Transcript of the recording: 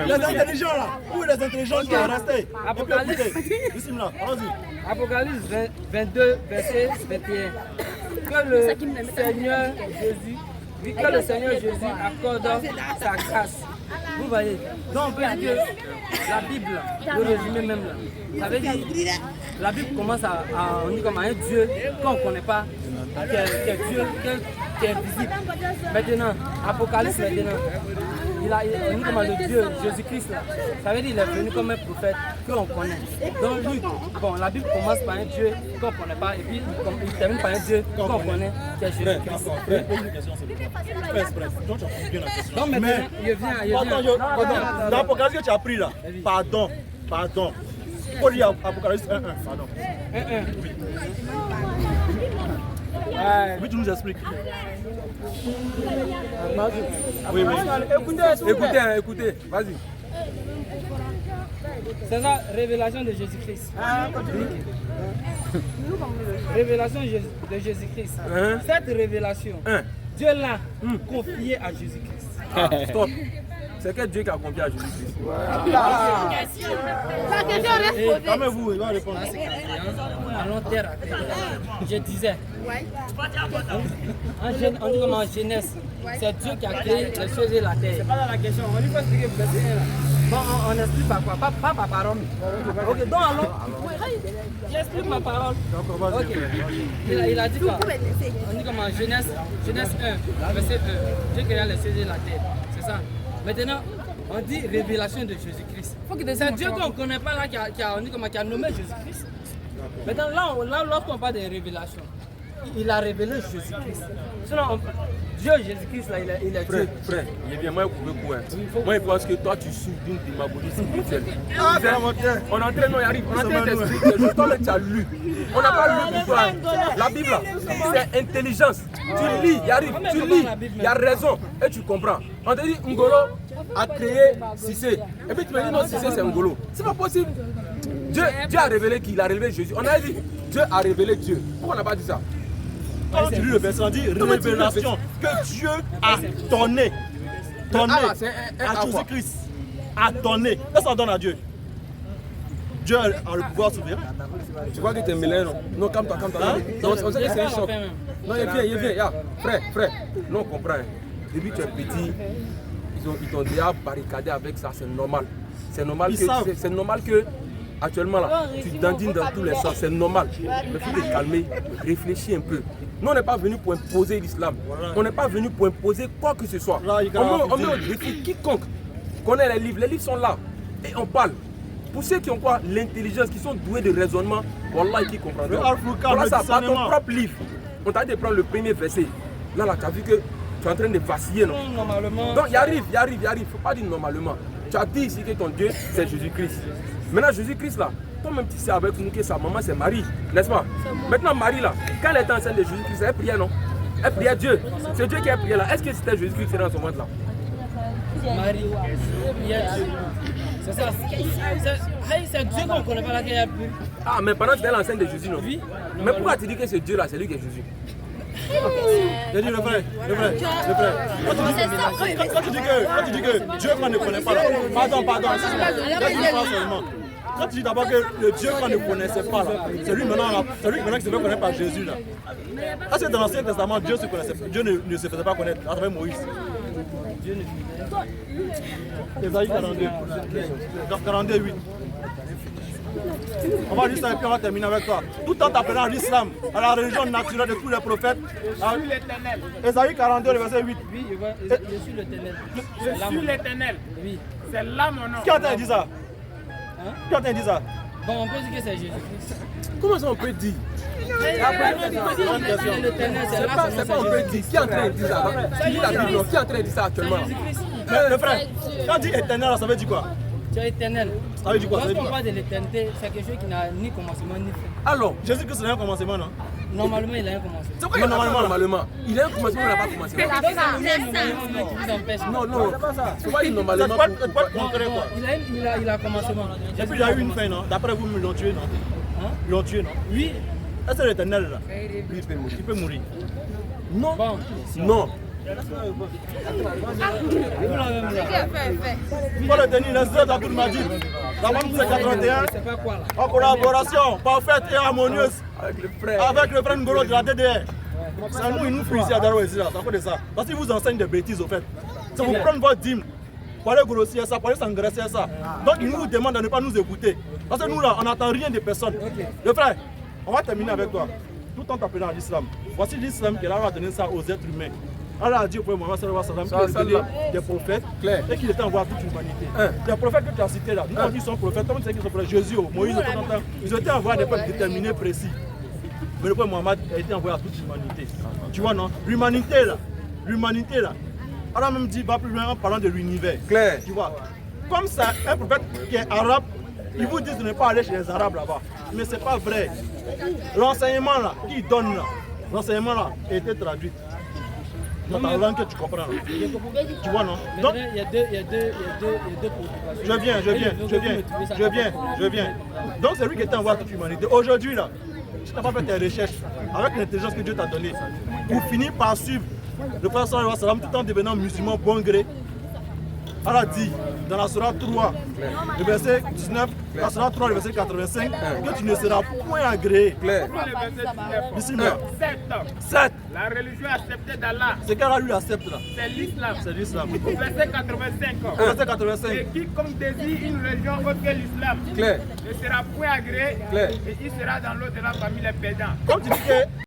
Les intelligents là. Où les intelligents qui sont restés? Apocalypse 22, verset 21. Que le Seigneur Jésus accorde sa grâce. Vous voyez, donc on peut dire que la Bible, le résumé même là, ça veut dire la Bible commence on dit comme un Dieu qu'on ne connaît pas, qui est Dieu, qui est invisible. Maintenant, Apocalypse maintenant, on dit comme le Dieu, Jésus-Christ là, ça veut dire qu'il est venu comme un prophète qu'on connaît. Donc lui, bon, la Bible commence par un Dieu qu'on ne connaît pas et puis il termine par un Dieu qu'on connaît, qui est Jésus-Christ. Donc maintenant, il vient. Dans l'Apocalypse que tu as pris là, pardon. Faut dire Apocalypse 1, pardon. 1. Oui, tu nous expliques. Oui. Écoutez, vas-y. C'est ça, révélation de Jésus-Christ. Révélation de Jésus-Christ. Cette révélation, Dieu l'a confiée à Jésus-Christ. Stop. C'est quel Dieu qui a confié à Jésus-Christ? La question reste posée. Calmez-vous, il va répondre. À long terme, je disais, on dit comme en Genèse, c'est Dieu qui a créé les choses et la terre. C'est pas dans la question, on lui faut expliquer le verset 1 là. Bon, on explique par quoi? Pas par parole. Ok, donc alors, j'explique ma parole. Ok, il a dit quoi? On dit comme en Genèse 1, verset 1, Dieu créa les choses et la terre. C'est ça. Maintenant, on dit révélation de Jésus-Christ. C'est Dieu qu'on ne connaît pas là qui a nommé Jésus-Christ. Maintenant, là lorsqu'on parle de révélation, il a révélé Jésus-Christ. Sinon, Dieu, Jésus-Christ, là, il est Dieu. Frère, moi, je pense que toi, tu souffres d'une démagogie spirituelle. On est en train, non, il arrive, on est en train d'expliquer quelque chose. Toi, tu as lu. On n'a pas lu pour toi. La Bible, c'est intelligence. Tu lis, il arrive, tu lis, il y a raison et tu comprends. On te dit, Ngolo a créé Cissé. Et puis tu me dis, non, Cissé, c'est Ngolo. C'est pas possible. Dieu a révélé qui? Il a révélé Jésus. On a dit, Dieu a révélé Dieu. Pourquoi on n'a pas dit ça? Quand tu lis le verset, on dit révélation que Dieu a donné à Jésus-Christ. A donné. Qu'est-ce qu'on donne à Dieu? Dieu a le pouvoir souverain. Tu vois que tu es mêlé, non? Non, calme-toi. Non, on sait que c'est un choc. Non, il vient. Frère. Non, on comprend. Depuis que tu es petit, ils t'ont déjà barricadé avec ça, c'est normal. C'est normal que actuellement là, tu dandines dans tous les sens, c'est normal. Mais il faut te calmer, réfléchis un peu. Nous, on n'est pas venu pour imposer l'islam. On n'est pas venu pour imposer quoi que ce soit. On met au défi quiconque connaît les livres sont là. Et on parle. Pour ceux qui ont quoi? L'intelligence, qui sont doués de raisonnement, Wallah, qui comprendront. Voilà ça, par ton propre livre. On t'a dit de prendre le premier verset. Là, tu as vu que tu es en train de vaciller, non? Normalement. Donc, il arrive. Il ne faut pas dire normalement. Tu as dit ici que ton Dieu, c'est Jésus-Christ. Maintenant, Jésus-Christ, là, toi-même, tu sais avec nous que sa maman, c'est Marie, n'est-ce pas? Maintenant, Marie, là, quand elle était enceinte de Jésus-Christ, elle priait, non? Elle priait Dieu. C'est Dieu qui a prié là. Est-ce que c'était Jésus-Christ qui était dans ce monde-là? Marie, elle priait Dieu. C'est ça. C'est Dieu qu'on ne connaît pas là qu'il a pu. Ah, mais pendant que tu es l'enceinte de Jésus, non? Oui. Mais pourquoi tu dis que c'est Dieu là, c'est lui qui est Jésus? Je dis le vrai. Quand tu dis que Dieu qu'on ne connaît pas là, pardon. Quand tu dis d'abord que le Dieu qu'on ne connaissait pas là, c'est lui maintenant qui se fait connaître par Jésus là. Parce que dans l'Ancien Testament, Dieu ne se faisait pas connaître à travers Moïse. Ésaïe 42, 8. On va lire ça et puis on va terminer avec toi. Tout en t'appelant à l'islam, à la religion naturelle de tous les prophètes. Ésaïe 42, le verset 8. Oui, je suis l'Éternel. Je suis l'Éternel. Oui. C'est là mon nom. Qui a dit ça? Qui a dit ça? Bon, on peut dire que c'est Jésus-Christ. Comment ça on peut dire? C'est pas on peut dire. Qui est en train de dire ça? Qui est en train de dire ça actuellement? Le frère, quand on dit éternel, ça veut dire quoi? Tu es éternel. Ça veut dire quoi? Lorsqu'on parle de l'éternité, c'est quelque chose qui n'a ni commencement ni fin. Alors, Jésus-Christ n'a un commencement, non? Normalement, il a un commencement. c'est quoi normalement? Il a un commencement, il n'a pas commencé. Non, c'est pas une normalement. C'est pas concret quoi. Il a commencement. Et puis il y a eu une fin, non? D'après vous, ils l'ont tué, non? Ils l'ont tué, non? Oui. Est-ce que c'est l'éternel là? Lui, il peut mourir. Il peut mourir. Non. Bon. Non. Il faut le tenir, les autres dans tout le Madrid. La banque c'est 81, en collaboration parfaite et harmonieuse avec le frère Ngolo de la DDR. C'est nous, il nous fuit ici à Daro ici, là, c'est à cause de ça. Parce qu'ils vous enseignent des bêtises au fait. C'est vous prendre votre dîme, parler grossier ça, parler s'engraisser ça. Donc ils nous demandent de ne pas nous écouter. Parce que nous là, on n'entend rien de personne. Le frère, on va terminer avec toi. Tout en t'appelant à l'islam. Voici l'islam qui a donné ça aux êtres humains. Allah a dit au prophète Mohammed sallallahu alayhi wa sallam qu'il a des prophètes et qu'il était envoyé à toute l'humanité. Les prophètes que tu as cités là, nous on dit qu'ils sont prophètes, tout le monde sait qu'ils sont prophètes. Jésus, Moïse, ils ont été envoyés à des peuples déterminés, précis. Mais le prophète Mohammed a été envoyé à toute l'humanité. Tu vois non? L'humanité là. Allah même dit, va plus loin en parlant de l'univers. Clair. Tu vois? Comme ça, un prophète qui est arabe, ils vous disent de ne pas aller chez les arabes là-bas. Mais c'est pas vrai. L'enseignement là, qu'il donne là, l'enseignement là a été traduit dans ta langue que tu comprends. Là. Tu vois non? Donc, il y a deux préoccupations. Je viens. Donc c'est lui qui était envoyé à toute l'humanité. Aujourd'hui là, tu n'as pas fait tes recherches avec l'intelligence que Dieu t'a donnée pour finir par suivre le prophète sallallahu alayhi wa sallam tout en devenant musulman bon gré. Allah dit dans la Sourate 3, le verset 19, la Sourate 3, le verset 85, que tu ne seras point agréé. Bismillah. 7. La religion acceptée d'Allah, C'est qu'Allah lui accepte là. c'est l'islam. C'est l'islam. Au verset 85. Verset 85. Et quiconque désire une religion autre que l'islam Clair. ne sera point agréé Clair. et il sera dans l'au-delà parmi les pédants. Comme tu dis que